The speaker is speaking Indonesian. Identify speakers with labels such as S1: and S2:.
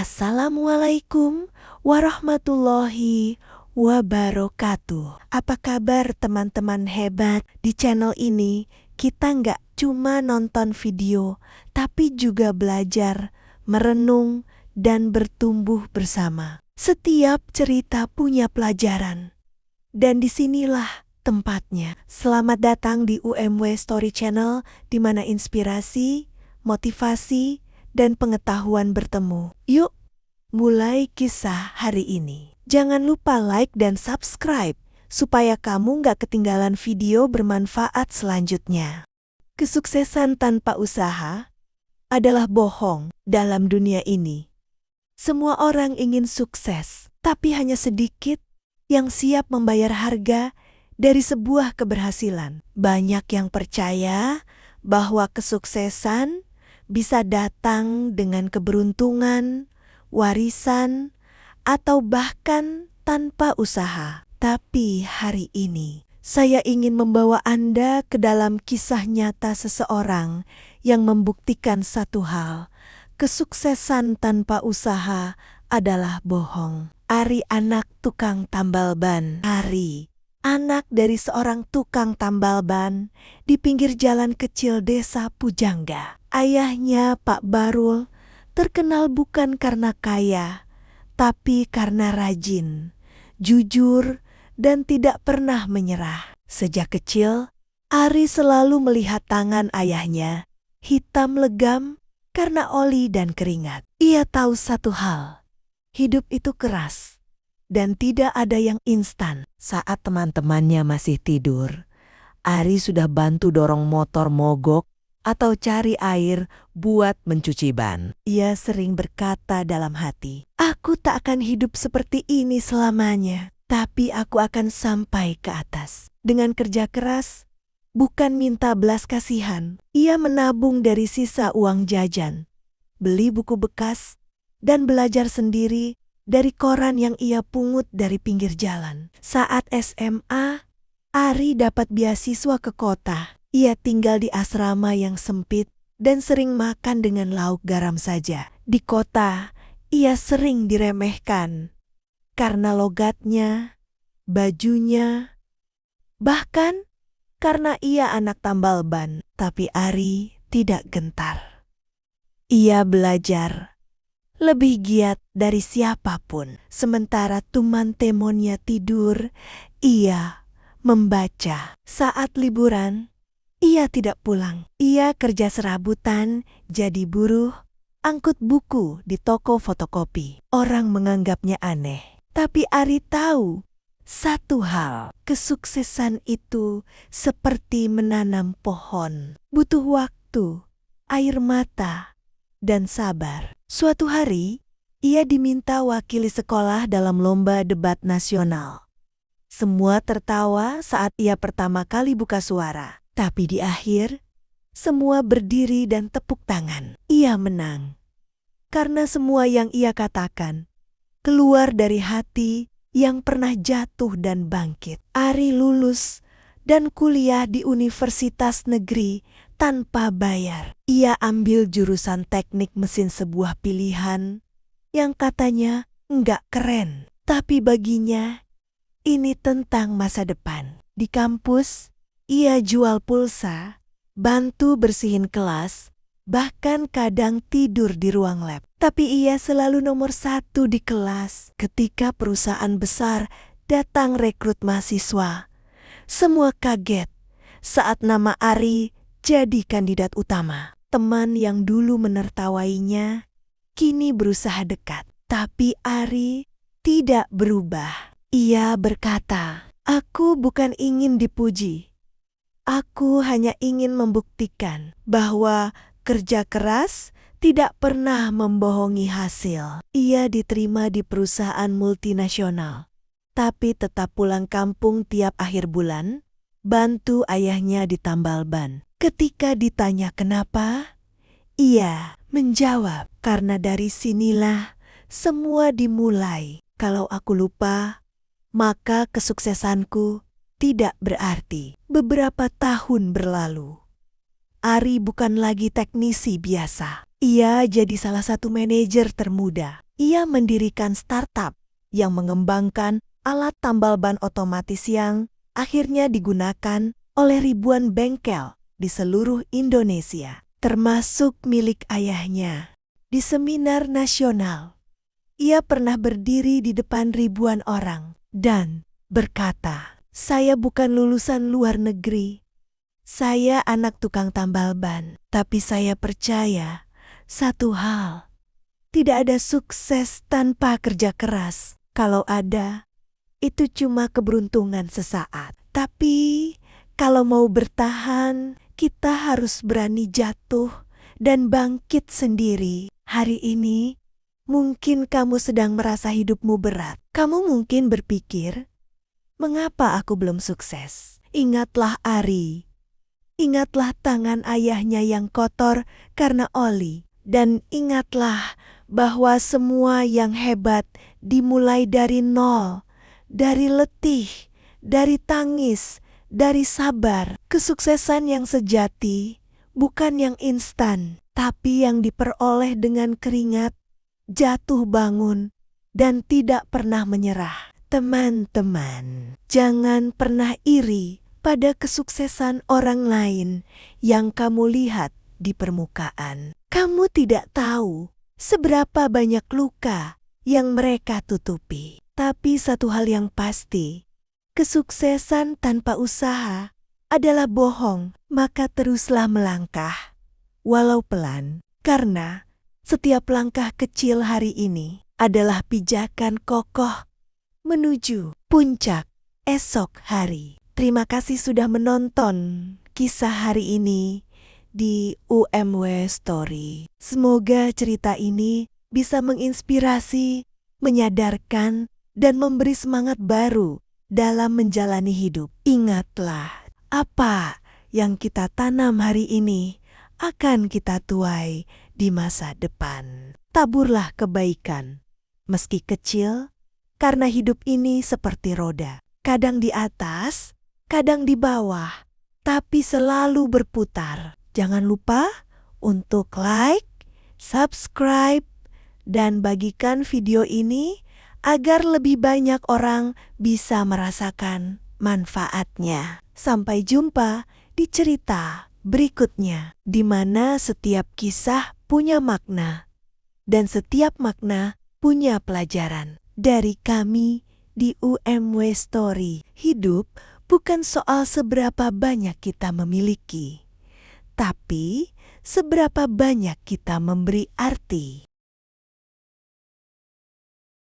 S1: Assalamualaikum warahmatullahi wabarakatuh. Apa kabar teman-teman hebat? Di channel ini kita nggak cuma nonton video, tapi juga belajar, merenung, dan bertumbuh bersama. Setiap cerita punya pelajaran. Dan disinilah tempatnya. Selamat datang di UMW Story Channel, di mana inspirasi, motivasi, dan pengetahuan bertemu. Yuk, mulai kisah hari ini. Jangan lupa like dan subscribe, supaya kamu gak ketinggalan video bermanfaat selanjutnya. Kesuksesan tanpa usaha adalah bohong dalam dunia ini. Semua orang ingin sukses, tapi hanya sedikit yang siap membayar harga dari sebuah keberhasilan. Banyak yang percaya bahwa kesuksesan bisa datang dengan keberuntungan, warisan, atau bahkan tanpa usaha. Tapi hari ini, saya ingin membawa Anda ke dalam kisah nyata seseorang yang membuktikan satu hal. Kesuksesan tanpa usaha adalah bohong. Ari, anak tukang tambal ban. Ari, anak dari seorang tukang tambal ban di pinggir jalan kecil desa Pujangga. Ayahnya, Pak Barul, terkenal bukan karena kaya, tapi karena rajin, jujur, dan tidak pernah menyerah. Sejak kecil, Ari selalu melihat tangan ayahnya hitam legam karena oli dan keringat. Ia tahu satu hal, hidup itu keras dan tidak ada yang instan. Saat teman-temannya masih tidur, Ari sudah bantu dorong motor mogok atau cari air buat mencuci ban. Ia sering berkata dalam hati, "Aku tak akan hidup seperti ini selamanya, tapi aku akan sampai ke atas." Dengan kerja keras, bukan minta belas kasihan, ia menabung dari sisa uang jajan, beli buku bekas, dan belajar sendiri dari koran yang ia pungut dari pinggir jalan. Saat SMA, Ari dapat beasiswa ke kota. Ia tinggal di asrama yang sempit dan sering makan dengan lauk garam saja. Di kota, ia sering diremehkan karena logatnya, bajunya, bahkan karena ia anak tambal ban. Tapi Ari tidak gentar. Ia belajar lebih giat dari siapapun. Sementara teman-temannya tidur, ia membaca. Saat liburan, ia tidak pulang. Ia kerja serabutan, jadi buruh, angkut buku di toko fotokopi. Orang menganggapnya aneh. Tapi Ari tahu satu hal, kesuksesan itu seperti menanam pohon. Butuh waktu, air mata, dan sabar. Suatu hari, ia diminta wakili sekolah dalam lomba debat nasional. Semua tertawa saat ia pertama kali buka suara. Tapi di akhir, semua berdiri dan tepuk tangan. Ia menang. Karena semua yang ia katakan keluar dari hati yang pernah jatuh dan bangkit. Ari lulus dan kuliah di universitas negeri tanpa bayar. Ia ambil jurusan teknik mesin, sebuah pilihan yang katanya nggak keren. Tapi baginya, ini tentang masa depan. Di kampus, ia jual pulsa, bantu bersihin kelas, bahkan kadang tidur di ruang lab. Tapi ia selalu nomor 1 di kelas. Ketika perusahaan besar datang rekrut mahasiswa, semua kaget saat nama Ari jadi kandidat utama. Teman yang dulu menertawainya kini berusaha dekat. Tapi Ari tidak berubah. Ia berkata, "Aku bukan ingin dipuji. Aku hanya ingin membuktikan bahwa kerja keras tidak pernah membohongi hasil." Ia diterima di perusahaan multinasional, tapi tetap pulang kampung tiap akhir bulan, bantu ayahnya di tambal ban. Ketika ditanya kenapa, ia menjawab, "Karena dari sinilah semua dimulai. Kalau aku lupa, maka kesuksesanku tidak berarti." Beberapa tahun berlalu. Ari bukan lagi teknisi biasa. Ia jadi salah satu manajer termuda. Ia mendirikan startup yang mengembangkan alat tambal ban otomatis yang akhirnya digunakan oleh ribuan bengkel di seluruh Indonesia, termasuk milik ayahnya. Di seminar nasional, ia pernah berdiri di depan ribuan orang dan berkata, "Saya bukan lulusan luar negeri. Saya anak tukang tambal ban, tapi saya percaya satu hal. Tidak ada sukses tanpa kerja keras. Kalau ada, itu cuma keberuntungan sesaat. Tapi kalau mau bertahan, kita harus berani jatuh dan bangkit sendiri. Hari ini, mungkin kamu sedang merasa hidupmu berat. Kamu mungkin berpikir, mengapa aku belum sukses? Ingatlah Ari. Ingatlah tangan ayahnya yang kotor karena oli. Dan ingatlah bahwa semua yang hebat dimulai dari nol, dari letih, dari tangis, dari sabar. Kesuksesan yang sejati bukan yang instan, tapi yang diperoleh dengan keringat, jatuh bangun, dan tidak pernah menyerah. Teman-teman, jangan pernah iri pada kesuksesan orang lain yang kamu lihat di permukaan. Kamu tidak tahu seberapa banyak luka yang mereka tutupi. Tapi satu hal yang pasti, kesuksesan tanpa usaha adalah bohong. Maka teruslah melangkah, walau pelan, karena setiap langkah kecil hari ini adalah pijakan kokoh menuju puncak esok hari. Terima kasih sudah menonton kisah hari ini di UMW Story. Semoga cerita ini bisa menginspirasi, menyadarkan, dan memberi semangat baru dalam menjalani hidup. Ingatlah, apa yang kita tanam hari ini akan kita tuai di masa depan. Taburlah kebaikan, meski kecil, karena hidup ini seperti roda. Kadang di atas, kadang di bawah, tapi selalu berputar. Jangan lupa untuk like, subscribe, dan bagikan video ini agar lebih banyak orang bisa merasakan manfaatnya. Sampai jumpa di cerita berikutnya, di mana setiap kisah punya makna dan setiap makna punya pelajaran. Dari kami di UMW Story, hidup bukan soal seberapa banyak kita memiliki, tapi seberapa banyak kita memberi arti.